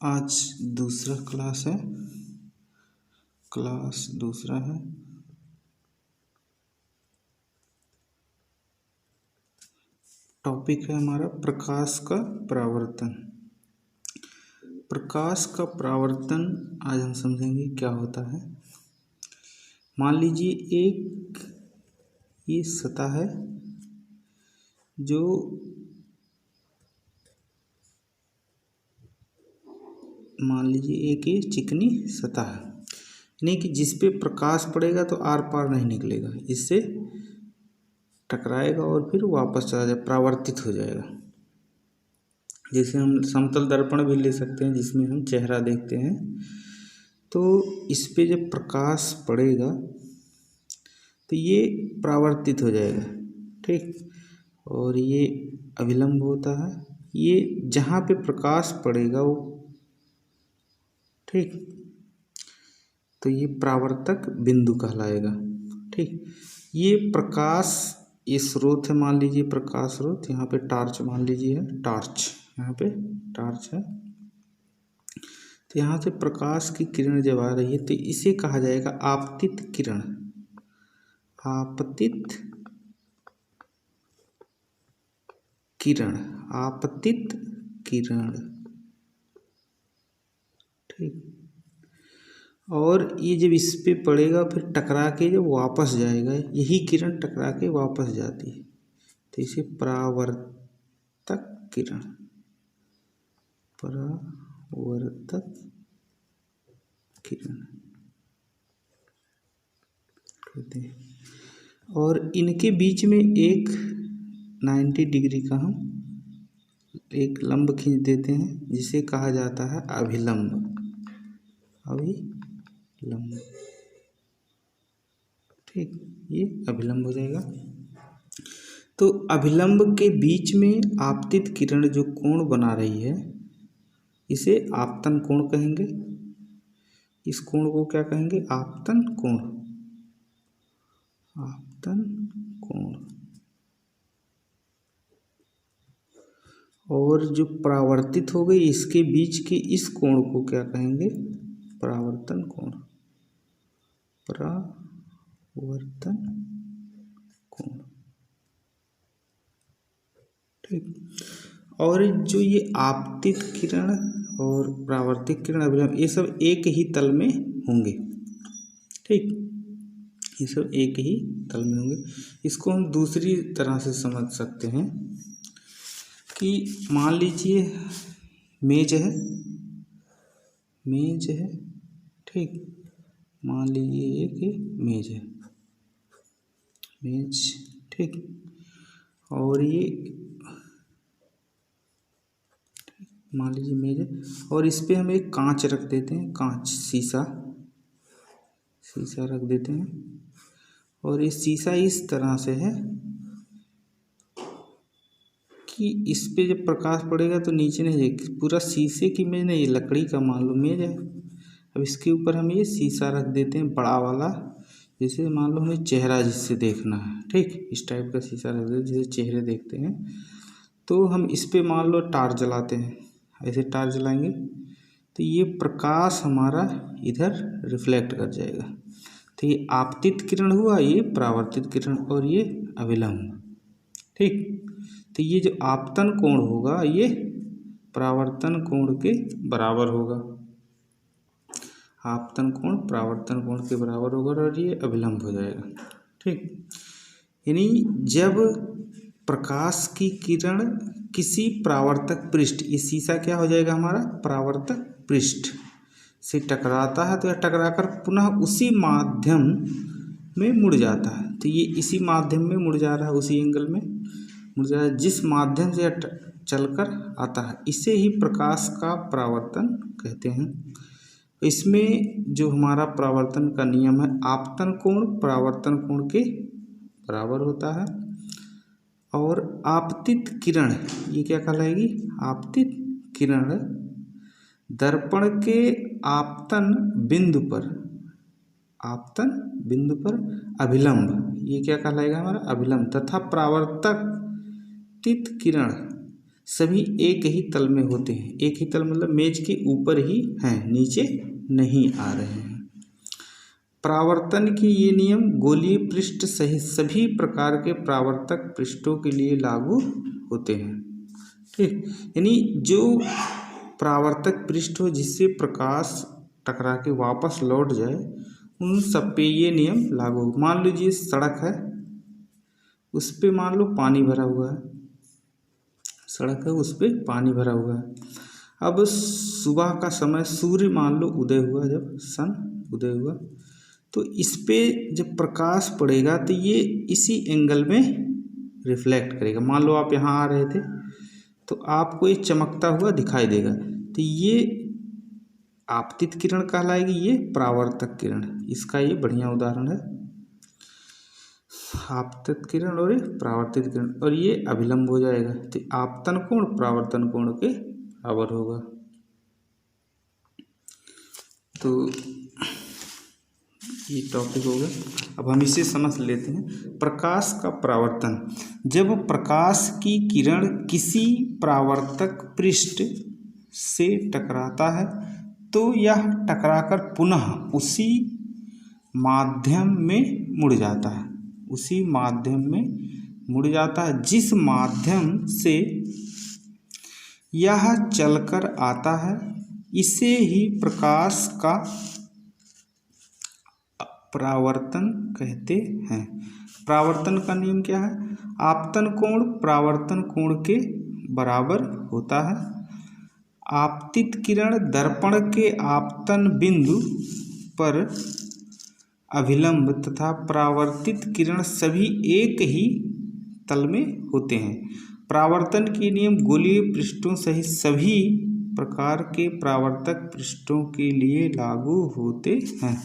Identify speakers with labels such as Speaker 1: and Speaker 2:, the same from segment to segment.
Speaker 1: आज दूसरा क्लास है, क्लास दूसरा है। टॉपिक है हमारा प्रकाश का परावर्तन। प्रकाश का परावर्तन आज हम समझेंगे क्या होता है। मान लीजिए एक ये सतह है जो मान लीजिए एक ये चिकनी सतह है, यानी कि जिस पे प्रकाश पड़ेगा तो आर पार नहीं निकलेगा, इससे टकराएगा और फिर वापस चला जाए, परावर्तित हो जाएगा। जैसे हम समतल दर्पण भी ले सकते हैं जिसमें हम चेहरा देखते हैं, तो इस पे जब प्रकाश पड़ेगा तो ये परावर्तित हो जाएगा, ठीक। और ये अभिलंब होता है, ये जहाँ पे प्रकाश पड़ेगा वो, ठीक, तो ये परावर्तक बिंदु कहलाएगा, ठीक। ये प्रकाश, ये स्रोत है, मान लीजिए प्रकाश स्रोत, यहाँ पे टार्च मान लीजिए है, टार्च, यहाँ पे टार्च है। तो यहाँ से प्रकाश की किरण जब आ रही है तो इसे कहा जाएगा आपतित किरण, आपतित किरण, आपतित किरण, ठीक। और ये जब इस पे पड़ेगा फिर टकरा के जब वापस जाएगा, यही किरण टकरा के वापस जाती है, तो इसे परावर्तक किरण, परावर्तक किरण कहते हैं। और इनके बीच में एक 90 डिग्री का हम एक लंब खींच देते हैं जिसे कहा जाता है अभिलंब, अभिलंब, ठीक। ये अभिलंब हो जाएगा। तो अभिलंब के बीच में आपतित किरण जो कोण बना रही है इसे आपतन कोण कहेंगे। इस कोण को क्या कहेंगे? आपतन कोण, आपतन कोण। और जो परावर्तित हो गई इसके बीच के इस कोण को क्या कहेंगे? परावर्तन कोण, परावर्तन कोण, ठीक। और जो ये आपतित किरण और परावर्तित किरण, अभिलंब, ये सब एक ही तल में होंगे, ठीक। ये सब एक ही तल में होंगे। इसको हम दूसरी तरह से समझ सकते हैं कि मान लीजिए मेज है, मेज है, ठीक। मान लीजिए एक मेज है, मेज, ठीक। और ये मान लीजिए मेज है और इस पे हम एक कांच रख देते हैं, कांच, शीशा, शीशा रख देते हैं। और ये शीशा इस तरह से है कि इस पे जब प्रकाश पड़ेगा तो नीचे नहीं जाएगी, पूरा शीशे की मेज नहीं, लकड़ी का मान लो मेज है। अब इसके ऊपर हम ये शीशा रख देते हैं बड़ा वाला, जैसे मान लो हमें चेहरा जिससे देखना है, ठीक, इस टाइप का शीशा रख देते हैं जैसे चेहरे देखते हैं। तो हम इस पे मान लो टार्च जलाते हैं, ऐसे टार्च जलाएंगे तो ये प्रकाश हमारा इधर रिफ्लेक्ट कर जाएगा। तो ये आपतित किरण हुआ, ये परावर्तित किरण, और ये अभिलंब, ठीक। तो ये जो आपतन कोण होगा ये परावर्तन कोण के बराबर होगा, आपतन कोण परावर्तन कोण के बराबर होगा और ये अभिलंब हो जाएगा, ठीक। यानी जब प्रकाश की किरण किसी परावर्तक पृष्ठ, ये शीशा क्या हो जाएगा हमारा? परावर्तक पृष्ठ से टकराता है तो यह टकराकर पुनः उसी माध्यम में मुड़ जाता है। तो ये इसी माध्यम में मुड़ जा रहा है, उसी एंगल में मुड़ जा रहा है जिस माध्यम से यह चलकर आता है, इसे ही प्रकाश का परावर्तन कहते हैं। इसमें जो हमारा परावर्तन का नियम है, आपतन कोण परावर्तन कोण के बराबर होता है। और आपतित किरण ये क्या कहलाएगी? आपतित किरण दर्पण के आपतन बिंदु पर, आपतन बिंदु पर अभिलंब, ये क्या कहलाएगा हमारा? अभिलंब। तथा परावर्तक तित किरण सभी एक ही तल में होते हैं। एक ही तल मतलब मेज के ऊपर ही हैं, नीचे नहीं आ रहे हैं। परावर्तन के ये नियम गोलीय पृष्ठ सहित सभी प्रकार के परावर्तक पृष्ठों के लिए लागू होते हैं। ठीक, यानी जो परावर्तक पृष्ठ हो जिससे प्रकाश टकरा के वापस लौट जाए, उन सब पे ये नियम लागू। मान लीजिए सड़क है, उस पे मान लो पानी भरा हुआ है, सड़क है उस पे पानी भरा हुआ है। अब सुबह का समय सूर्य मान लो उदय हुआ, जब सन उदय हुआ, तो इस पे जब प्रकाश पड़ेगा तो ये इसी एंगल में रिफ्लेक्ट करेगा। मान लो आप यहाँ आ रहे थे तो आपको ये चमकता हुआ दिखाई देगा, तो ये आपतित किरण कहलाएगी, ये परावर्तक किरण। इसका ये बढ़िया उदाहरण है, आपतित किरण और ये परावर्तित किरण, और ये अभिलंब हो जाएगा। तो आपतन कोण परावर्तन कोण के बराबर होगा। तो ये टॉपिक हो गया। अब हम इसे समझ लेते हैं। प्रकाश का परावर्तन, जब प्रकाश की किरण किसी परावर्तक पृष्ठ से टकराता है तो यह टकराकर पुनः उसी माध्यम में मुड़ जाता है, उसी माध्यम में मुड़ जाता है जिस माध्यम से यह चलकर आता है। इसे ही प्रकाश का परावर्तन कहते हैं। परावर्तन का नियम क्या है? आपतन कोण परावर्तन कोण के बराबर होता है। आपतित किरण दर्पण के आपतन बिंदु पर अभिलंब तथा परावर्तित किरण सभी एक ही तल में होते हैं। परावर्तन के नियम गोलीय पृष्ठों सहित सभी प्रकार के परावर्तक पृष्ठों के लिए लागू होते हैं।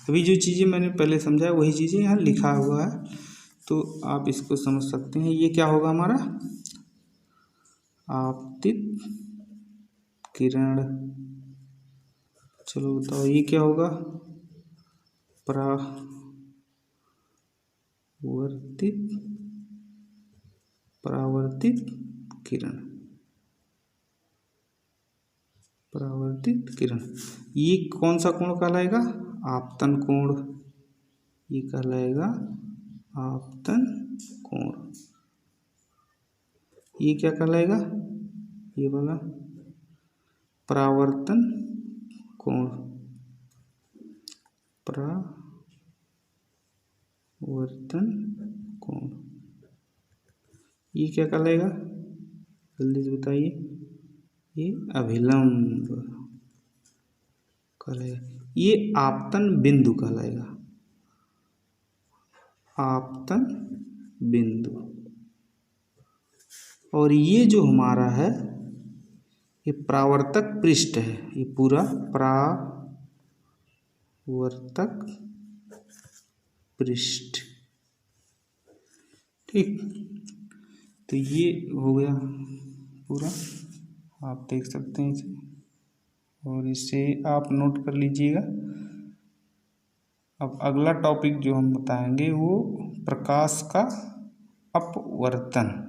Speaker 1: अभी जो चीज़ें मैंने पहले समझाया वही चीज़ें यहाँ लिखा हुआ है, तो आप इसको समझ सकते हैं। ये क्या होगा हमारा? आपतित किरण। चलो बताओ ये क्या होगा? परावर्तित किरण। परावर्तित किरण ये कौन सा कोण कहलाएगा? आपतन कोण। ये कहलाएगा आपतन कोण। ये क्या कहलाएगा? ये वाला परावर्तन कोण। परावर्तन कोण ये क्या कहलाएगा? जल्दी से बताइए। ये अभिलंब कहलाएगा। ये आपतन बिंदु कहलाएगा, आपतन बिंदु। और ये जो हमारा है ये परावर्तक पृष्ठ है, ये पूरा परावर्तक पृष्ठ। ठीक, तो ये हो गया पूरा, आप देख सकते हैं इसे, और इसे आप नोट कर लीजिएगा। अब अगला टॉपिक जो हम बताएंगे वो प्रकाश का अपवर्तन।